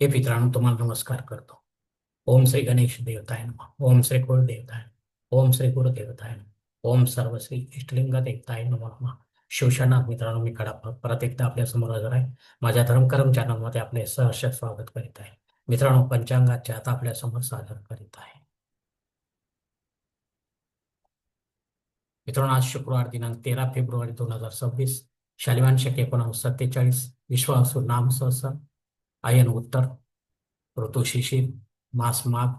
हे मित्रांनो, तुम्हाला नमस्कार करतो. ओम श्री गणेश देवताय नमः. ओम श्री कुळ देवताय नमः. ओम श्री गुरु देवताय नमः. ओम सर्व श्री इष्टलिंग देवताय नमः. शिवशनाथ मित्रांनो, मी कडा परत एकदा आपल्या समोर हजर आहे. माझ्या धर्मकरम चॅनलमध्ये आपले सहर्ष स्वागत करीत आहे. मित्रांनो, पंचांगाचे आता आपल्या समोर सादर करीत आहे. मित्रांनो, आज शुक्रवार दिनांक 13 फेब्रुवारी 2026, शालिवान शके 1947, विश्वासू नाम सहसा, आयन उत्तर, ऋतू शिशिर, मास माघ,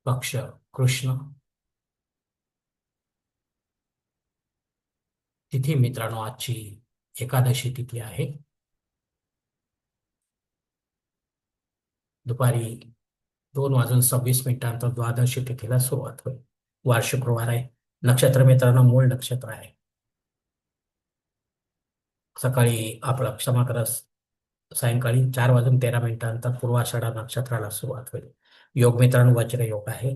पक्ष कृष्ण, तिथी मित्रांनो आजची एकादशी तिथी आहे. दुपारी 2:26 द्वादशी तिथीला सुरुवात होईल. वार शुक्रवार आहे. नक्षत्र मित्रांनो मूळ नक्षत्र आहे. सकाळी आपला क्षमा करा, सायंकाळी 4:13 पूर्वाषाढा नक्षत्राला सुरुवात होईल. योग मित्रांनो वज्र योग आहे.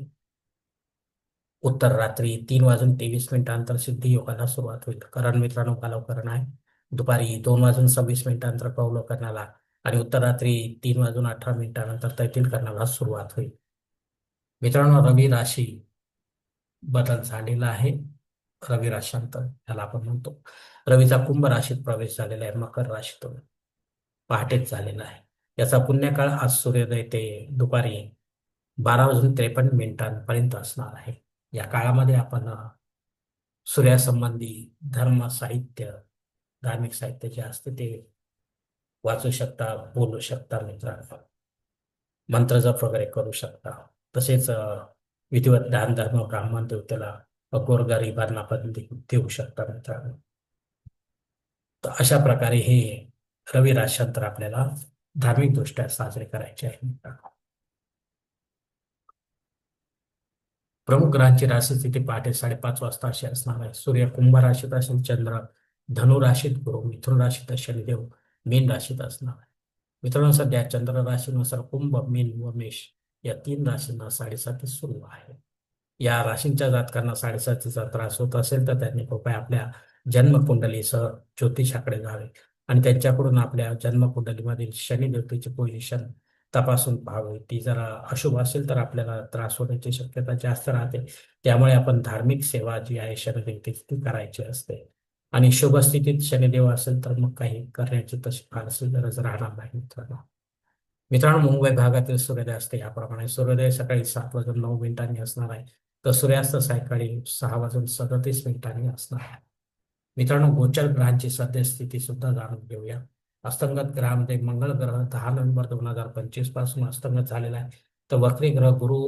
उत्तर रात्री 3:23 सिद्धी योगाला सुरुवात होईल. करण मित्रांनो कालवकरण आहे. दुपारी 2:26 कौलकरणाला आणि उत्तर रात्री 3:18 तैथिल करण्याला सुरुवात होईल. मित्रांनो, रवी राशी बदल झालेला आहे. रवी राशांतर याला आपण म्हणतो. रवीचा कुंभ राशीत प्रवेश झालेला आहे, मकर राशीतून पहाटेच झालेला आहे. याचा पुण्यकाळ आज सूर्योदय ते दुपारी 12:53 असणार आहे. या काळामध्ये आपण सूर्यासंबंधी धर्म साहित्य, धार्मिक साहित्य जे असते ते वाचू शकता, बोलू शकता मित्रांनो. मंत्र जप वगैरे करू शकता. तसेच विधिवत दान धर्म ब्राह्मण देवतेला गोरगरिबांना पण देऊ शकता मित्रांनो. तर अशा प्रकारे हे रवी राशांतर आपल्याला धार्मिक दृष्ट्या साजरे करायचे आहे मित्रांनो. प्रमुख ग्रहांची राशी स्थिती पहाटे 5:30 अशी असणार आहे. सूर्य कुंभ राशीत असेल, चंद्र धनु राशीत, गुरु मिथुन राशीत, शनिदेव मीन राशीत असणार आहे. मित्रांनो, सध्या चंद्र राशीनुसार कुंभ, मीन व मेष या 3 राशींना 7:30 सुरू आहे. या राशींच्या जातकांना 7:30चा त्रास होत असेल तर त्यांनी कृपया आपल्या जन्मकुंडलीसह ज्योतिषाकडे जावे आणि त्यांच्याकडून आपल्या जन्मकुंडलीमधील शनी देवतेची पोझिशन तपासून पाहावी. ती जरा अशुभ असेल तर आपल्याला त्रास होण्याची शक्यता जास्त राहते. त्यामुळे आपण धार्मिक सेवा जी आहे शनिदेवतेची ती करायची असते. आणि शुभ स्थितीत शनिदेव असेल तर मग काही करण्याची तशी फारशी गरज राहणार नाही मित्रांनो. मित्रांनो, मुंबई भागातील सूर्योदय असते याप्रमाणे. सूर्योदय सकाळी 7:09 असणार आहे, तर सूर्यास्त सायंकाळी 6:37 असणार आहे. मित्रांनो, गोचर ग्रहांची सद्यस्थिती सुद्धा जाणून घेऊया. अस्तंगत ग्रहामध्ये मंगळ ग्रह 10 नोव्हेंबर 2025 पासून अस्तंगत झालेला आहे. तर वक्री ग्रह गुरु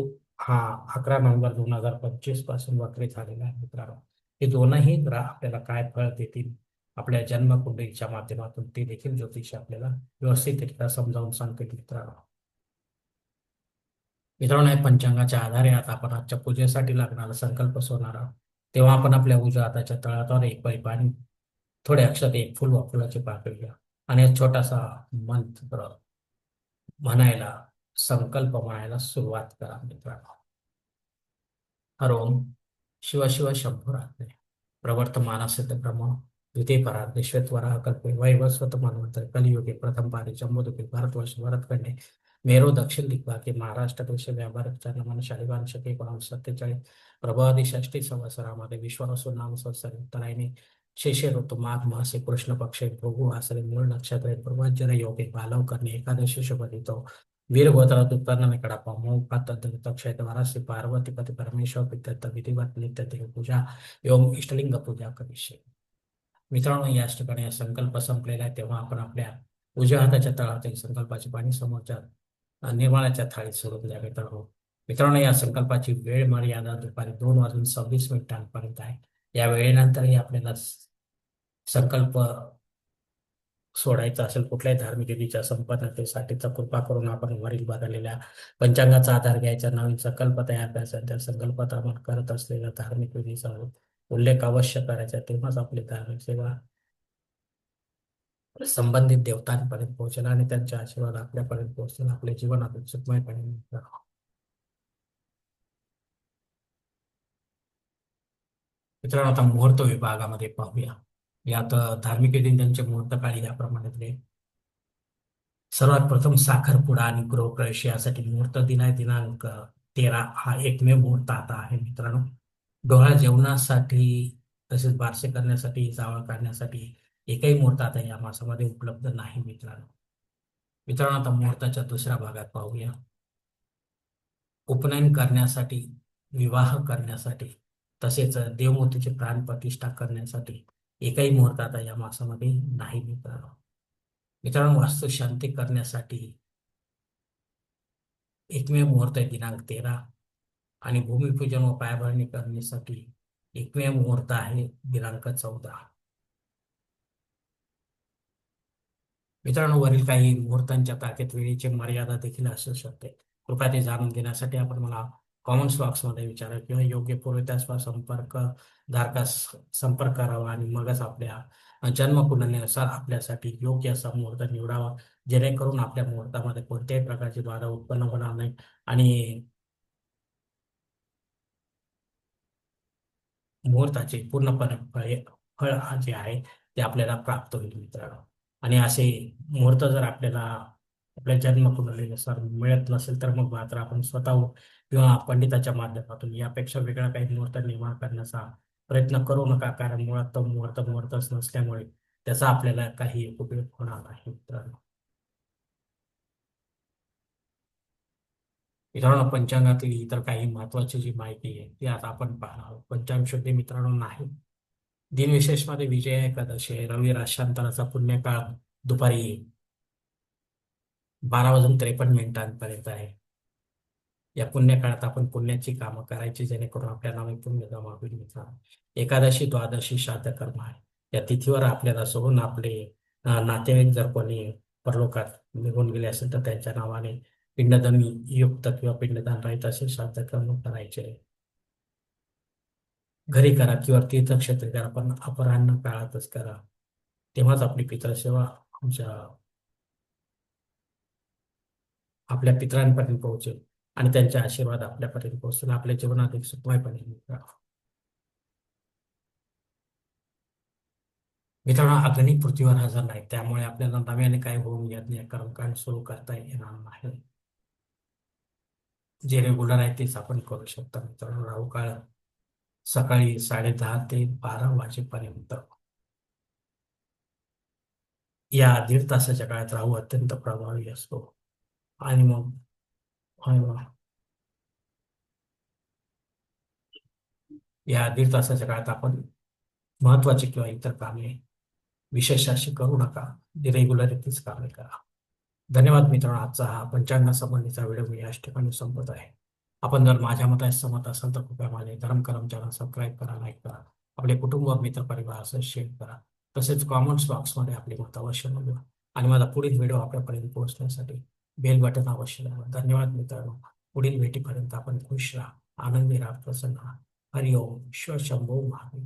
हा 11 नोव्हेंबर 2025 पासून वक्री झालेला आहे मित्रांनो. हे दोनही ग्रह आपल्याला काय फळ देतील आपल्या जन्मकुंडलीच्या माध्यमातून ते देखील ज्योतिष आपल्याला व्यवस्थितरित्या समजावून सांगते मित्रांनो. मित्रांनो, या पंचांगाच्या आधारे आता आपण आजच्या पूजेसाठी लागणारा संकल्प सोडणार आहोत. तेव्हा आपण आपल्या उजव्या हाताच्या तळहातावर एक पळी पाणी, थोडे अक्षत, एक फुल व फुलाची पाकळी घ्या आणि एक छोटासा मंत्र म्हणायला, संकल्प म्हणायला सुरुवात करा मित्रांनो. हर ओम शिव शिव शंभुरात्मे प्रवर्तमानस्य ब्रह्म द्वितीय परार्धेश्वरा कल्पे वैवस्वत मन्वंतरे कलियुगे प्रथम पारी जम्बूद्वीपे भारतवर्ष भरतखंडे मेरो दक्षिण दिग्भागे महाराष्ट्र देश व्यापारक नमन शालिवान शके 1947 प्रभादी षष्टी संवत्सरामध्ये विश्वासू नाम संवत्सर उत्तरायणी शेषे ऋतू माघ मासे कृष्ण पक्षे भृगु आसरे मूळ नक्षत्र पूर्वजन योगे बालव करणे एकादशी शुभदितो वीरभद्रात उत्पन्न कडापा मऊ पात्र क्षेत्रवारा श्री पार्वती पती परमेश्वर पित्यर्थ विधिवत नित्य देव पूजा एवं इष्टलिंग पूजा करिष्ये. मित्रांनो, याच ठिकाणी हा संकल्प संपलेला आहे. तेव्हा आपण आपल्या उजव्या हाताच्या तळहातील संकल्पाचे पाणी समोरच्या निर्माणाच्या थाळीत सोडून द्या मित्रांनो. मित्रांनो, या संकल्पाची वेळ मर्यादा दुपारी 2:26 आहे. या वेळेनंतरही आपल्याला संकल्प सोडायचा असेल कुठल्याही धार्मिक विधीच्या संपन्नतेसाठी तर कृपा करून आपण वरील बदललेल्या पंचांगाचा आधार घ्यायचा, नवीन संकल्प तयार करायचा, त्या संकल्पात आपण करत असलेल्या धार्मिक विधीचा उल्लेख अवश्य करायचा. तेव्हाच आपली धार्मिक सेवा संबंधित देवतांपर्यंत पोहोचेल आणि त्यांच्या आशीर्वाद आपल्यापर्यंत पोहोचतील. आपले जीवन अधिक सुखमयपणे मित्रांनो, आता मुहूर्त विभागामध्ये पाहूया. यात धार्मिक विधी त्यांचे मुहूर्त काळी याप्रमाणे दिले. सर्वात प्रथम साखरपुडा आणि गृहप्रवेश यासाठी मुहूर्त दिनाय दिनांक 13 हा एकमेव मुहूर्त आता आहे मित्रांनो. डोहाळ जेवणासाठी तसेच बारसे करण्यासाठी, जावळ काढण्यासाठी एकही मुहूर्त आता या मासामध्ये उपलब्ध नाही मित्रांनो. मित्रांनो, आता मुहूर्ताच्या दुसऱ्या भागात पाहूया. उपनयन करण्यासाठी, विवाह करण्यासाठी तसेच देवमूर्तीची प्राणप्रतिष्ठा करण्यासाठी एकही मुहूर्त आता या मासामध्ये नाही मित्रांनो. मित्रांनो, वास्तुशांती करण्यासाठी एकमेव मुहूर्त आहे दिनांक 13 आणि भूमिपूजन व पायाभरणी करण्यासाठी एकमेव मुहूर्त आहे दिनांक 14. मित्रांनो, वरील काही मुहूर्तांच्या तारखेत वेळेची मर्यादा देखील असू शकते. कृपया ते जाणून घेण्यासाठी आपण मला कॉमेंट्स बॉक्समध्ये विचारा किंवा योग्य पूर्वत्यास संपर्क धारकास संपर्क करावा आणि मगच आपल्या जन्मकुंडलीनुसार आपल्यासाठी योग्य असा मुहूर्त निवडावा, जेणेकरून आपल्या मुहूर्तामध्ये कोणत्याही प्रकारची बाधा उत्पन्न होणार नाही आणि मुहूर्ताचे पूर्णपणे फळ जे आहे ते आपल्याला प्राप्त होईल मित्रांनो. आणि असे मुहूर्त जर आपल्याला आपल्या जन्मकुंडलीनुसार मिळत नसेल तर मग मात्र आपण स्वतः किंवा पंडिताच्या माध्यमातून यापेक्षा वेगळा काही मुहूर्त निर्माण करण्याचा प्रयत्न करू नका, कारण मुळात तो मुहूर्त मुहूर्तच नसल्यामुळे त्याचा आपल्याला काही उपयोग होणार नाही मित्रांनो. मित्रांनो, पंचांगातील इतर काही महत्वाची जी माहिती आहे ती आता आपण पाहणार आहोत. पंचांग शुद्धी मित्रांनो नाही. दिनविशेषमध्ये विजया एकादशी आहे. रवी राशांतराचा पुण्यकाळ दुपारी 12 वाजून 53 मिनिटांपर्यंत आहे. या पुण्यकाळात आपण पुण्याची कामं करायची, जेणेकरून आपल्या नावे पुण्य जमा होईल मित्रांनो. एकादशी, द्वादशी श्राद्ध कर्म आहे. या तिथीवर आपल्याला सोडून आपले नातेवाईक जर कोणी परलोकात निघून गेले असेल तर त्यांच्या नावाने पिंडदान युक्त किंवा पिंडदान राहित असे श्राद्ध कर्म करायचे. घरी करा किंवा तीर्थक्षेत्री करा, पण अपराह्न काळातच करा. तेव्हाच आपली पितृसेवा आमच्या आपल्या पितरांपर्यंत पोहोचेल आणि त्यांचे आशीर्वाद आपल्यापर्यंत पोहोचतील. आपल्या जीवनात एक सुखमय बनेल मित्रांनो. मित्रांनो, आधुनिक पृथ्वीवर हजर नाही, त्यामुळे आपल्याला नव्याने काय होऊन यज्ञ कर्मकांड सुरू करता येणार नाही. जे रेग्युलर आहे तेच आपण करू शकता मित्रांनो. राहू काळ सकाळी 10:30 ते 12 वाजेपर्यंत. या 1.5 तासाच्या काळात राहू अत्यंत प्रभावी असतो. आणि मग आणि या 1.5 तासाच्या काळात आपण महत्वाची किंवा इतर कामे विशेष अशी करू नका. रेग्युलरिटीच कामे करा. धन्यवाद मित्रांनो. आजचा हा पंचांगासंबंधीचा व्हिडिओ मी याच ठिकाणी संपत आहे. आपण जर माझ्या मताशी सहमत असाल तर कृपया माझे धर्म करम चॅनल सबस्क्राईब करा, लाईक करा, आपले कुटुंब मित्र परिवारासह शेअर करा. तसेच कॉमेंट्स बॉक्समध्ये आपले मत अवश्य नोंदवा आणि माझा पुढील व्हिडिओ आपल्यापर्यंत पोहोचण्यासाठी बेल बटन अवश्य दाबा. धन्यवाद मित्रांनो. पुढील भेटीपर्यंत आपण खुश राहा, आनंदी राहा, प्रसन्न राहा. हरिओम. शिव शंभो महादेव.